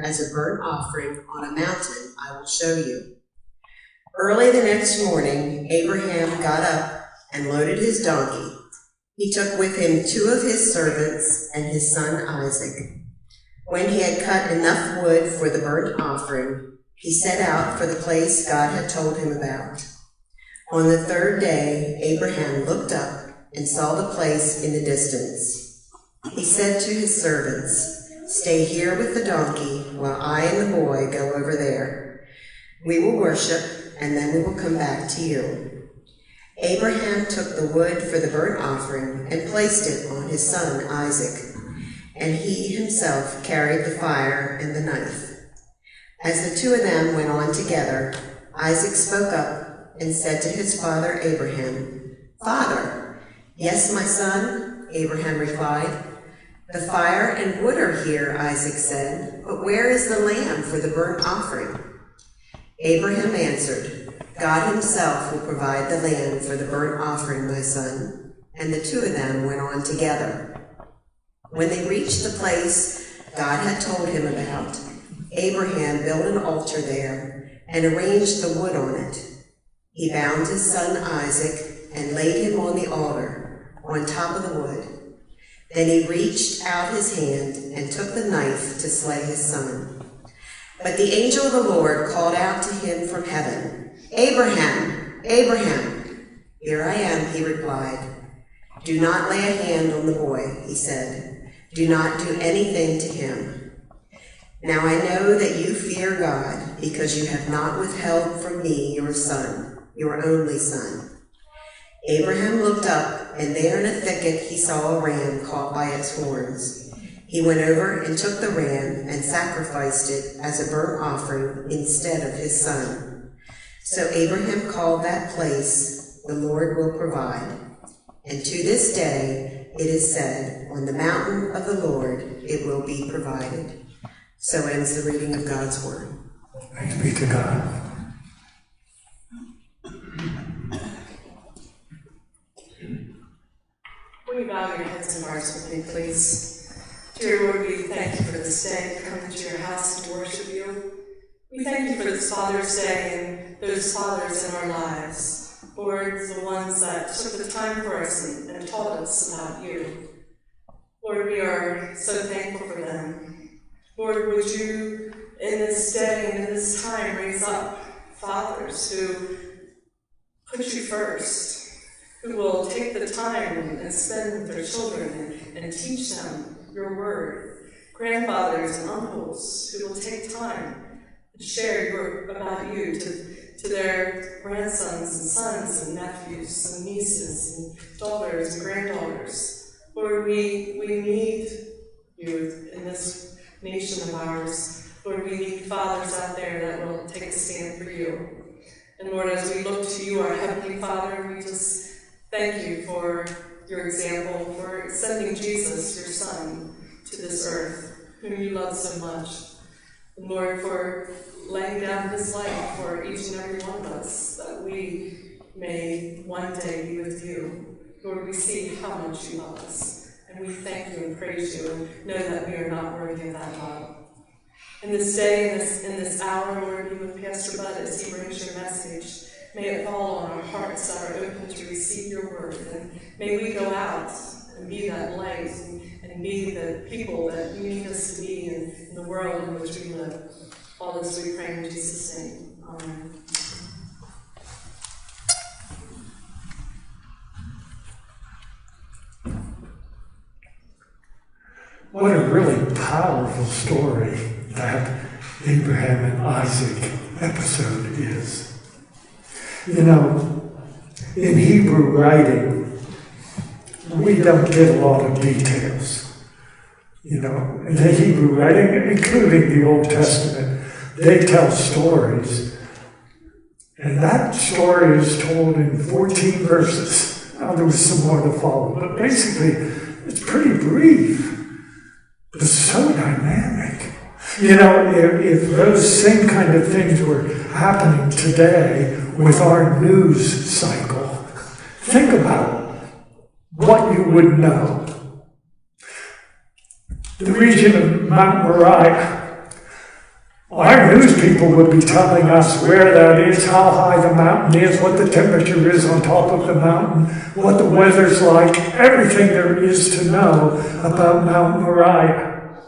as a burnt offering on a mountain I will show you." Early the next morning, Abraham got up and loaded his donkey. He took with him 2 of his servants and his son Isaac. When he had cut enough wood for the burnt offering, he set out for the place God had told him about. On the 3rd day, Abraham looked up and saw the place in the distance. He said to his servants, "Stay here with the donkey while I and the boy go over there. We will worship, and then we will come back to you." Abraham took the wood for the burnt offering and placed it on his son Isaac, and he himself carried the fire and the knife. As the 2 of them went on together, Isaac spoke up and said to his father Abraham, "Father." "Yes, my son," Abraham replied. "The fire and wood are here," Isaac said, "but where is the lamb for the burnt offering?" Abraham answered, "God himself will provide the lamb for the burnt offering, my son." And the 2 of them went on together. When they reached the place God had told him about, Abraham built an altar there and arranged the wood on it. He bound his son Isaac and laid him on the altar, on top of the wood. Then he reached out his hand and took the knife to slay his son. But the angel of the Lord called out to him from heaven, "Abraham, Abraham." "Here I am," he replied. "Do not lay a hand on the boy," he said. "Do not do anything to him. Now I know that you fear God, because you have not withheld from me your son, your only son." Abraham looked up, and there in a thicket he saw a ram caught by its horns. He went over and took the ram and sacrificed it as a burnt offering instead of his son. So Abraham called that place, "The Lord will provide." And to this day it is said, "On the mountain of the Lord it will be provided." So ends the reading of God's word. Thanks be to God. Will you bow your heads and hearts with me, please? Dear Lord, we thank you for this day to come into your house and to worship you. We thank you for this Father's Day and those fathers in our lives. Lord, the ones that took the time for us and taught us about you. Lord, we are so thankful for them. Lord, would you, in this day and in this time, raise up fathers who put you first, who will take the time and spend with their children and teach them your word. Grandfathers and uncles who will take time to share about you to their grandsons and sons and nephews and nieces and daughters and granddaughters. Lord, we need you in this nation of ours. Lord, we need fathers out there that will take a stand for you. And Lord, as we look to you, our Heavenly Father, we just thank you for your example, for sending Jesus, your Son, to this earth, whom you love so much. And Lord, for laying down his life for each and every one of us, that we may one day be with you. Lord, we see how much you love us. And we thank you and praise you and know that we are not worthy of that love. In this day, in this hour, Lord, be with Pastor Bud as he brings your message. May it fall on our hearts that are open to receive your word. And may we go out and be that light and be the people that you need us to be in the world in which we live. All this we pray in Jesus' name. Amen. What a really powerful story that Abraham and Isaac episode is. You know, in Hebrew writing, we don't get a lot of details. You know, in the Hebrew writing, including the Old Testament, they tell stories. And that story is told in 14 verses. Now, there was some more to follow, but basically, it's pretty brief. But it's so dynamic. You know, if those same kind of things were happening today with our news cycle, think about what you would know. The region of Mount Moriah, Our news people would be telling us where that is, how high the mountain is, what the temperature is on top of the mountain, what the weather's like, everything there is to know about Mount Moriah.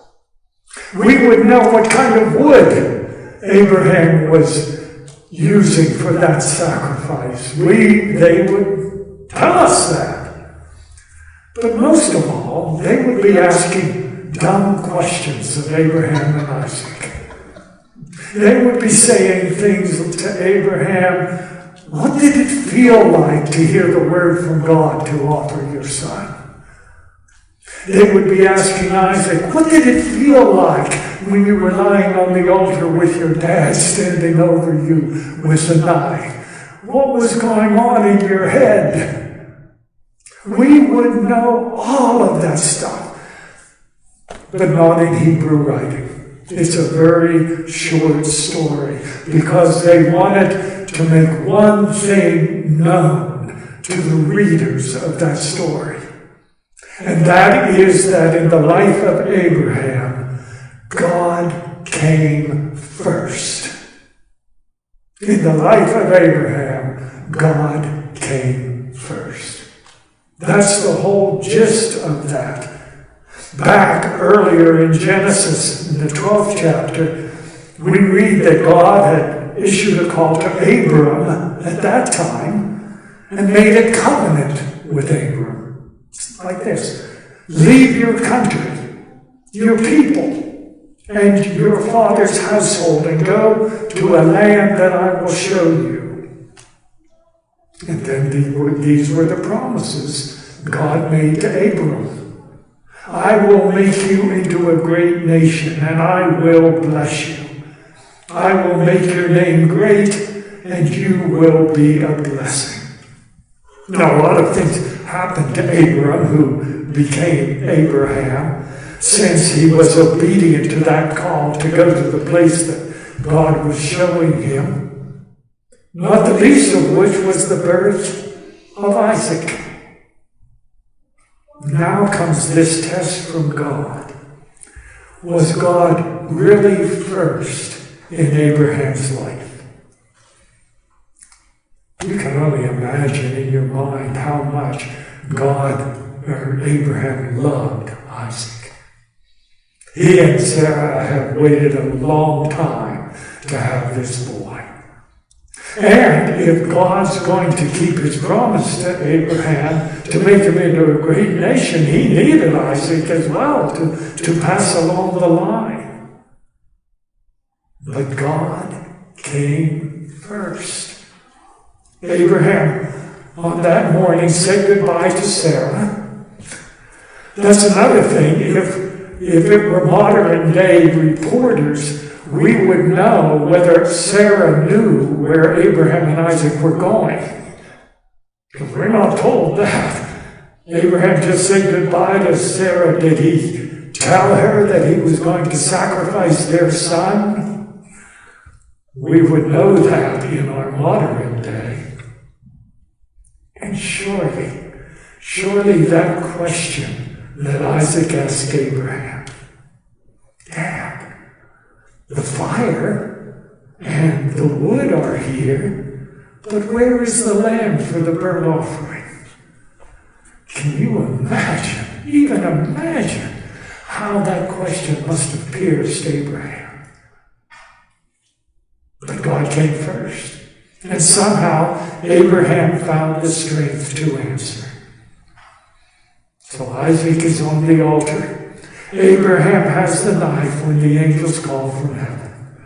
We would know what kind of wood Abraham was using for that sacrifice. They would tell us that. But most of all, they would be asking dumb questions of Abraham and Isaac. They would be saying things to Abraham, what did it feel like to hear the word from God to offer your son? They would be asking Isaac, what did it feel like when you were lying on the altar with your dad standing over you with a knife? What was going on in your head? We would know all of that stuff, but not in Hebrew writing. It's a very short story because they wanted to make one thing known to the readers of that story. And that is that in the life of Abraham, God came first. In the life of Abraham, God came first. That's the whole gist of that. Back earlier in Genesis, in the 12th chapter, we read that God had issued a call to Abram at that time and made a covenant with Abram. It's like this: leave your country, your people, and your father's household and go to a land that I will show you. And then these were the promises God made to Abram. I will make you into a great nation, and I will bless you. I will make your name great, and you will be a blessing. Now, a lot of things happened to Abram, who became Abraham, since he was obedient to that call to go to the place that God was showing him, not the least of which was the birth of Isaac. Now comes this test from God. Was God really first in Abraham's life? You can only imagine in your mind how much Abraham loved Isaac. He and Sarah have waited a long time to have this boy. And if God's going to keep his promise to Abraham to make him into a great nation, he needed Isaac as well to pass along the line. But God came first. Abraham, on that morning, said goodbye to Sarah. That's another thing. If it were modern day reporters, we would know whether Sarah knew where Abraham and Isaac were going. Because we're not told that. Abraham just said goodbye to Sarah. Did he tell her that he was going to sacrifice their son? We would know that in our modern day. And surely that question that Isaac asked Abraham, Dad, the fire and the wood are here, but where is the lamb for the burnt offering? Can you even imagine how that question must have pierced Abraham? But God came first, and somehow Abraham found the strength to answer. So Isaac is on the altar. Abraham has the knife when the angels call from heaven.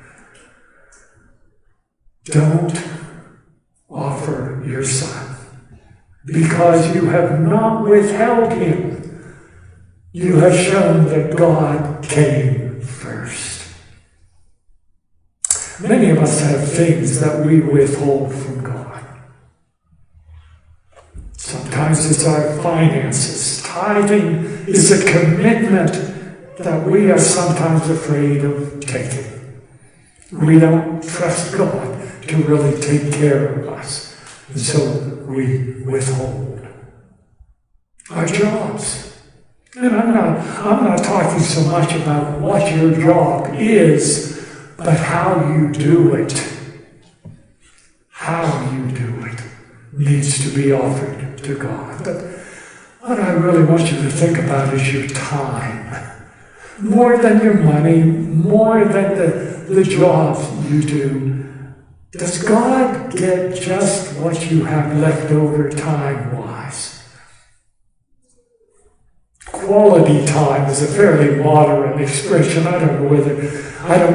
Don't offer your son, because you have not withheld him. You have shown that God came first. Many of us have things that we withhold from God. Sometimes it's our finances. Tithing is a commitment that we are sometimes afraid of taking. We don't trust God to really take care of us, and so we withhold. Our jobs. And I'm not talking so much about what your job is, But how you do it, needs to be offered to God. But what I really want you to think about is your time. More than your money, more than the job you do. Does God get just what you have left over time-wise? Quality time is a fairly modern expression. I don't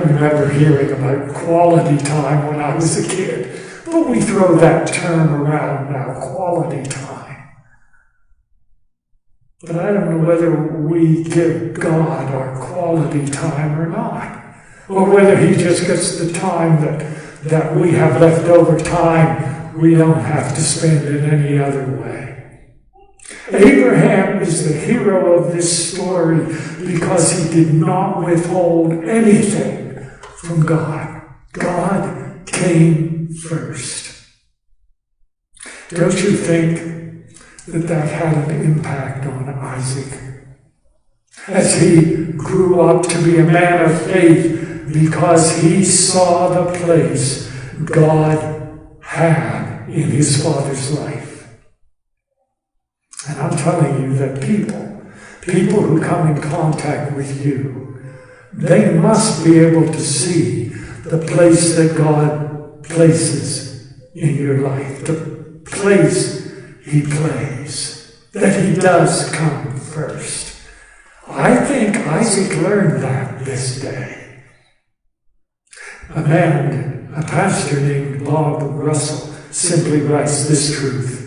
remember hearing about quality time when I was a kid. But we throw that term around now, quality time. But I don't know whether we give God our quality time or not. Or whether he just gets the time that we have left over time we don't have to spend in any other way. Abraham is the hero of this story because he did not withhold anything from God. God came first. Don't you think that had an impact on Isaac as he grew up to be a man of faith because he saw the place God had in his father's life? And I'm telling you that people who come in contact with you, they must be able to see the place that God places in your life, the place he plays, that he does come first. I think Isaac learned that this day. A pastor named Bob Russell simply writes this truth.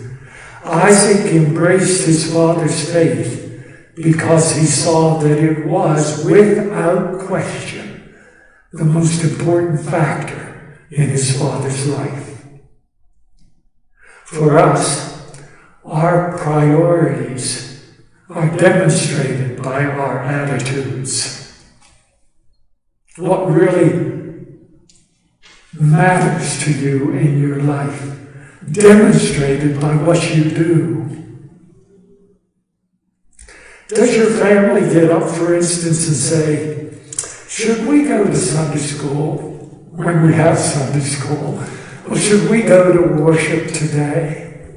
Isaac embraced his father's faith because he saw that it was, without question, the most important factor in his father's life. For us, our priorities are demonstrated by our attitudes. What really matters to you in your life, demonstrated by what you do. Does your family get up, for instance, and say, should we go to Sunday school when we have Sunday school? Or should we go to worship today?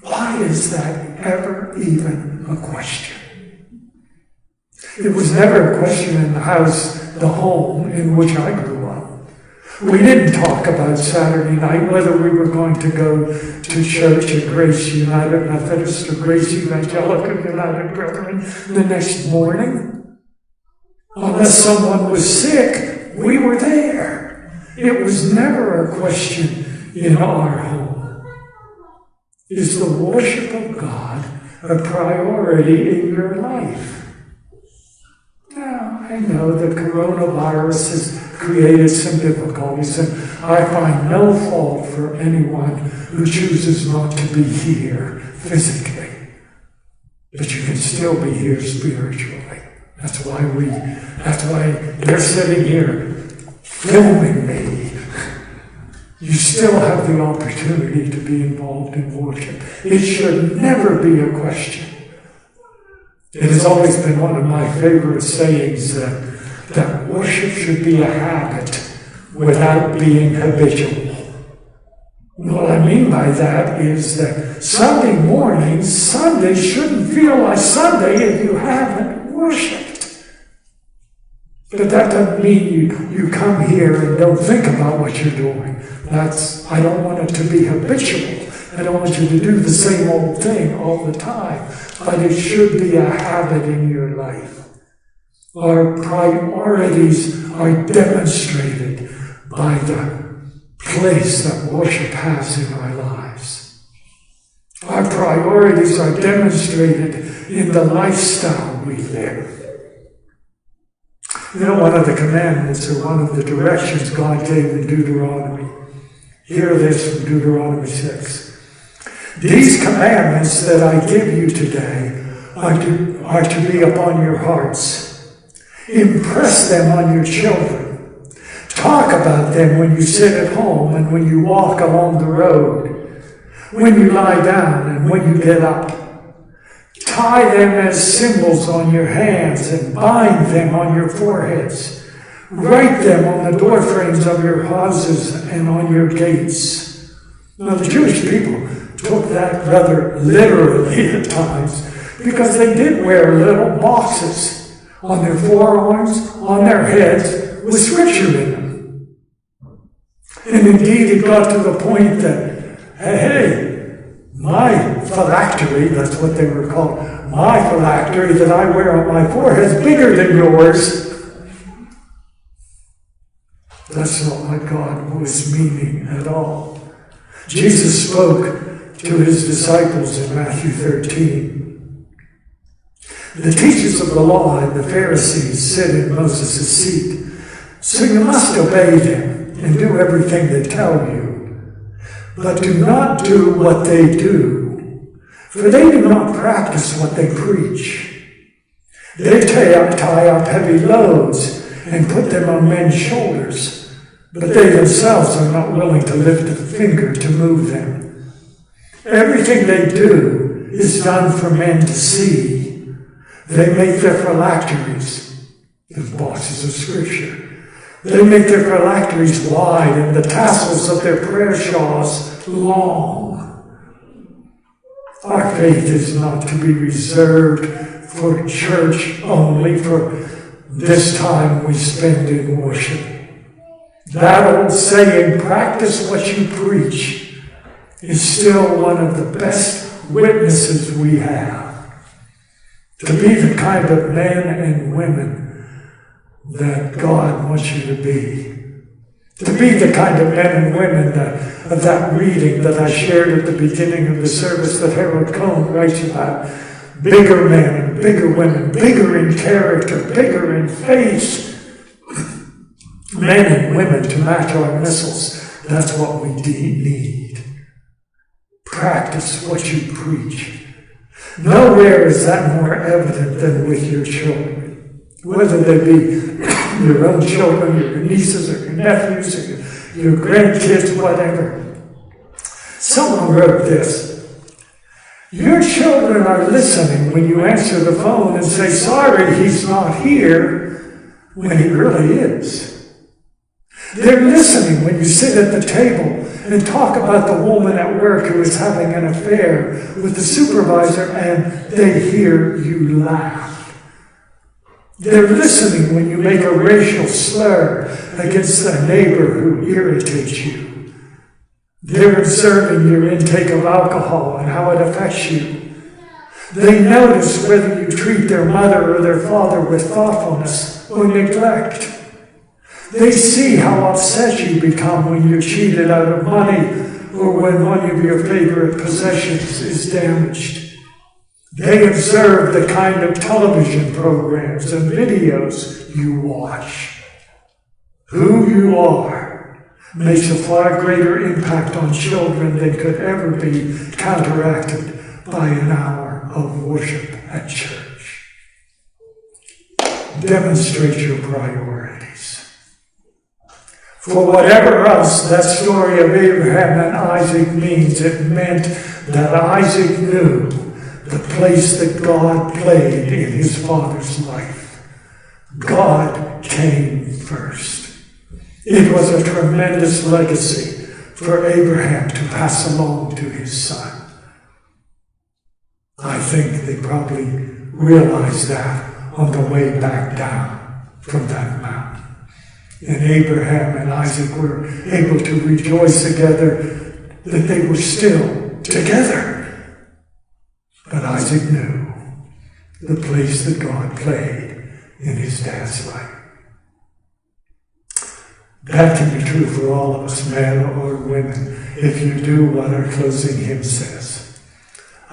Why is that ever even a question? It was never a question in the home in which I grew up. We didn't talk about Saturday night, whether we were going to go to church at Grace United Methodist or Grace Evangelical United Brethren the next morning. Unless someone was sick, we were there. It was never a question in our home. Is the worship of God a priority in your life? Now, I know the coronavirus has created some difficulties, and I find no fault for anyone who chooses not to be here physically. But you can still be here spiritually. That's why they're sitting here filming me. You still have the opportunity to be involved in worship. It should never be a question. It has always been one of my favorite sayings that worship should be a habit without being habitual. What I mean by that is that Sunday shouldn't feel like Sunday if you haven't worshipped. But that doesn't mean you come here and don't think about what you're doing. I don't want it to be habitual. I don't want you to do the same old thing all the time. But it should be a habit in your life. Our priorities are demonstrated by the place that worship has in our lives. Our priorities are demonstrated in the lifestyle we live. You know, one of the commandments or one of the directions God gave in Deuteronomy. Hear this from Deuteronomy 6. These commandments that I give you today are to be upon your hearts. Impress them on your children. Talk about them when you sit at home and when you walk along the road, when you lie down and when you get up. Tie them as symbols on your hands and bind them on your foreheads. Write them on the doorframes of your houses and on your gates. Now, the Jewish people took that rather literally at times, because they did wear little boxes on their forearms, on their heads, with scripture in them. And indeed, it got to the point that, hey, my phylactery, that's what they were called, my phylactery that I wear on my forehead is bigger than yours. That's not what God was meaning at all. Jesus spoke to his disciples in Matthew 13. The teachers of the law and the Pharisees sit in Moses' seat, so you must obey them and do everything they tell you. But do not do what they do, for they do not practice what they preach. They tie up heavy loads and put them on men's shoulders, but they themselves are not willing to lift a finger to move them. Everything they do is done for men to see. They make their phylacteries, the boxes of scripture. They make their phylacteries wide and the tassels of their prayer shawls long. Our faith is not to be reserved for church only, for this time we spend in worship. That old saying, practice what you preach, is still one of the best witnesses we have. To be the kind of men and women that God wants you to be. To be the kind of men and women of that reading that I shared at the beginning of the service that Harold Cohn writes about. Bigger men and bigger women, bigger in character, bigger in faith. Men and women to match our missiles. That's what we need. Practice what you preach. Nowhere is that more evident than with your children. Whether they be your own children, your nieces or your nephews or your grandkids, whatever. Someone wrote this. Your children are listening when you answer the phone and say, sorry, he's not here, when he really is. They're listening when you sit at the table and talk about the woman at work who is having an affair with the supervisor and they hear you laugh. They're listening when you make a racial slur against a neighbor who irritates you. They're observing your intake of alcohol and how it affects you. They notice whether you treat their mother or their father with thoughtfulness or neglect. They see how upset you become when you're cheated out of money or when one of your favorite possessions is damaged. They observe the kind of television programs and videos you watch. Who you are makes a far greater impact on children than could ever be counteracted by an hour of worship at church. Demonstrate your priorities. For whatever else that story of Abraham and Isaac means, it meant that Isaac knew the place that God played in his father's life. God came first. It was a tremendous legacy for Abraham to pass along to his son. I think they probably realized that on the way back down from that mountain. And Abraham and Isaac were able to rejoice together that they were still together. But Isaac knew the place that God played in his dad's life. That can be true for all of us, men or women, if you do what our closing hymn says.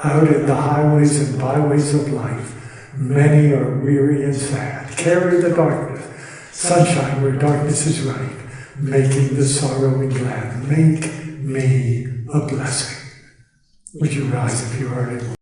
Out in the highways and byways of life, many are weary and sad. Carry the darkness, sunshine where darkness is right, making the sorrowing glad. Make me a blessing. Would you rise if you are able?